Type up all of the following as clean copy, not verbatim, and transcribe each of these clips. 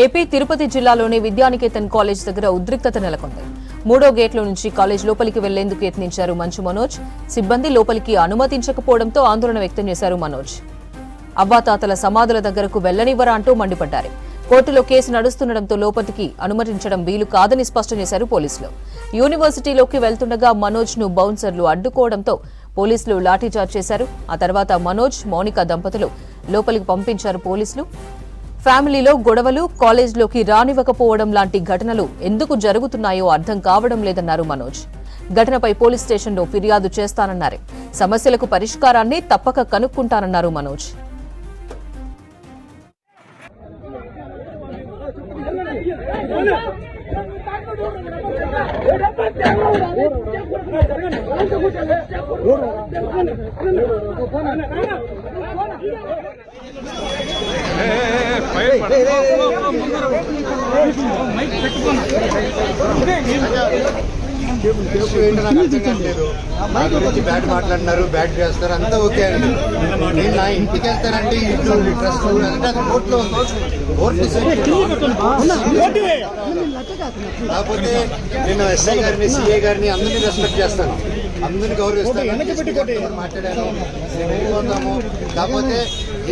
AP Tirupati జిల్లాలోని Vidyanikethan college దగ్గర ఉద్రిక్తత నెలకొంది. 3వ గేట్లో నుంచి కాలేజ్ లోపలికి వెళ్లేందుకు యత్నించారు మంచు మనోజ్. సిబ్బంది లోపలికి అనుమతించకపోవడంతో ఆందోళన వ్యక్తం చేశారు మనోజ్. అవ్వాతాతల సమాధుల దగ్గరకు వెళ్లనివ్వరా అంటూ మండిపడ్డారు. కోర్టులో కేసు నడుస్తుండటంతో లోపలికి అనుమతించడం వీలు కాదని స్పష్టం చేశారు పోలీసులు. యూనివర్సిటీలోకి వెళ్తుండగా మనోజ్ ను బౌన్సర్లు అడ్డుకోవడంతో పోలీసులు లాఠీచార్జ్ చేశారు. ఆ తర్వాత మనోజ్, మౌనిక దంపతులు లోపలికి పంపించారు పోలీసులు. ఫ్యామిలీలో గొడవలు, కాలేజ్లోకి రానివ్వకపోవడం లాంటి ఘటనలు ఎందుకు జరుగుతున్నాయో అర్థం కావడం లేదన్నారు మనోజ్. ఘటనపై పోలీస్ స్టేషన్లో ఫిర్యాదు చేస్తానన్నారు. సమస్యలకు పరిష్కారాన్ని తప్పక కనుక్కుంటానన్నారు మనోజ్. బ్యాట్ మాట్లాడినారు, బ్యాట్ చేస్తారు, అంతా ఓకే అండి. నేను నా ఇంటికి వెళ్తానండి, ఇంట్లో ట్రస్ట్ కోర్టులో కాకపోతే నేను ఎస్ఐ గారిని, సిఐ గారిని అందరినీ రెస్పెక్ట్ చేస్తాను, అందరినీ గౌరవిస్తాను. మాట్లాడాను, వెళ్ళిపోతాము. కాకపోతే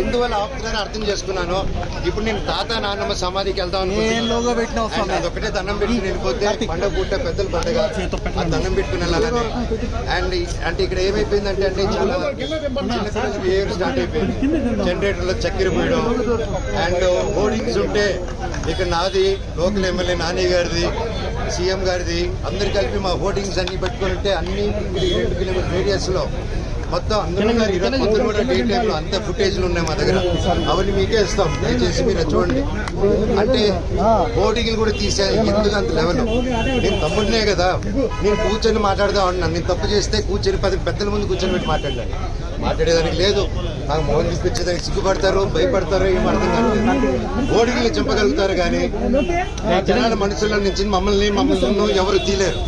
ఎందువల్ల ఆపుతున్నారని అర్థం చేసుకున్నాను. ఇప్పుడు నేను తాత నాన్నమ్మ సమాధికి వెళ్తాం అనుకుంటున్నాను. అదొకటే దండం పెట్టుకుని వెళ్ళిపోతే పండుగ పూట పెద్దలు పండుగ ఆ దండం పెట్టుకుని వెళ్ళాలని. అండ్ అంటే ఇక్కడ ఏమైపోయిందంటే అండి, చాలా చిన్న బిహేవియర్ స్టార్ట్ అయిపోయింది. జనరేటర్లో చక్కెర పోయడం అండ్ హోర్డింగ్స్ ఉంటే ఇక్కడ నాది, లోకల్ ఎమ్మెల్యే నాని గారిది, సీఎం గారిది, అందరు కలిపి మా హోర్డింగ్స్ అన్ని పెట్టుకుని ఉంటే అన్ని 2 కిలోమీటర్ రేడియస్ లో మొత్తం అందరూ మొత్తం కూడా డే టైంలో అంత ఫుటేజ్లు ఉన్నాయి మా దగ్గర. అవన్నీ మీకే ఇస్తాం, దయచేసి మీరు చూడండి. అంటే హోర్డింగ్లు కూడా తీసే ఎందుకు అంత లెవెల్. నేను తమ్ముడినే కదా, నేను కూర్చొని మాట్లాడదాం అన్నాను. నేను తప్పు చేస్తే కూర్చొని 10 పెద్దల ముందు కూర్చొని పెట్టి మాట్లాడేదానికి లేదు. నాకు మౌన్ చూపించేదానికి సిగ్గుపడతారు, భయపడతారు, ఏం అర్థం కాదు. హోర్డింగ్లు చంపగలుగుతారు కానీ జనాల మనసులో నుంచి మమ్మల్ని ఎవరు తీలేరు.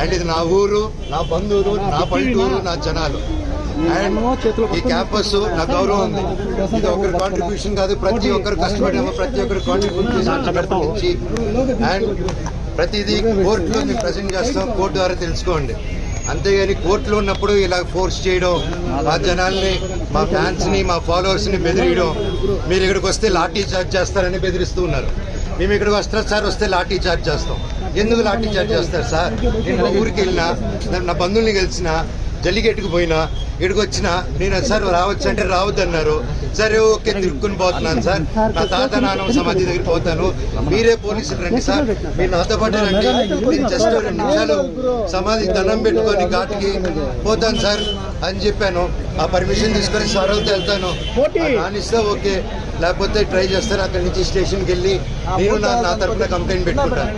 అండ్ ఇది నా ఊరు, నా బంధువులు, నా పల్లెటూరు, నా జనాలు. అండ్ ఈ క్యాంపస్ నా గౌరవం ఉంది. ఇది ఒకరి కాంట్రిబ్యూషన్ కాదు, ప్రతి ఒక్కరు కష్టపడాము, ప్రతి ఒక్కరు కాంట్రిబ్యూట్ చేసి అండ్ ప్రతిదీ కోర్టులో మేము ప్రజెంట్ చేస్తాం. కోర్టు ద్వారా తెలుసుకోండి. అంతేగాని కోర్టులో ఉన్నప్పుడు ఇలా ఫోర్స్ చేయడం, మా జనాల్ని, మా ఫ్యాన్స్ ని, మా ఫాలోవర్స్ ని బెదిరియడం, మీరు ఇక్కడికి వస్తే లాఠీ చార్జ్ చేస్తారని బెదిరిస్తూ ఉన్నారు. మేము ఇక్కడికి వస్తారు సార్, వస్తే లాఠీ చార్జ్ చేస్తాం. ఎందుకు లాఠీ చార్జ్ చేస్తారు సార్? నేను నా ఊరికి వెళ్ళినా, నా బంధువుల్ని కలిసినా, జల్లిగట్టుకు పోయినా, ఇక్కడికి వచ్చినా నేను సార్ రావచ్చు అంటే రావద్దన్నారు. సరే ఓకే, తిరుక్కుని పోతున్నాను సార్. నా తాత నాన్నమ్మ సమాధి దగ్గర పోతాను, మీరే పోలీసులు రండి సార్, మీరు నాతో పాటు రండి, నేను జస్ట్ 2 నిమిషాలు సమాధికి దండం పెట్టుకొని ఘాటుకి పోతాను సార్ అని చెప్పాను. ఆ పర్మిషన్ తీసుకొని సార్ అవుతే వెళ్తాను, నానిస్తే ఓకే, లేకపోతే ట్రై చేస్తారు. అక్కడి నుంచి స్టేషన్కి వెళ్ళి నేను నా తరఫున కంప్లైంట్ పెట్టుకుంటాను.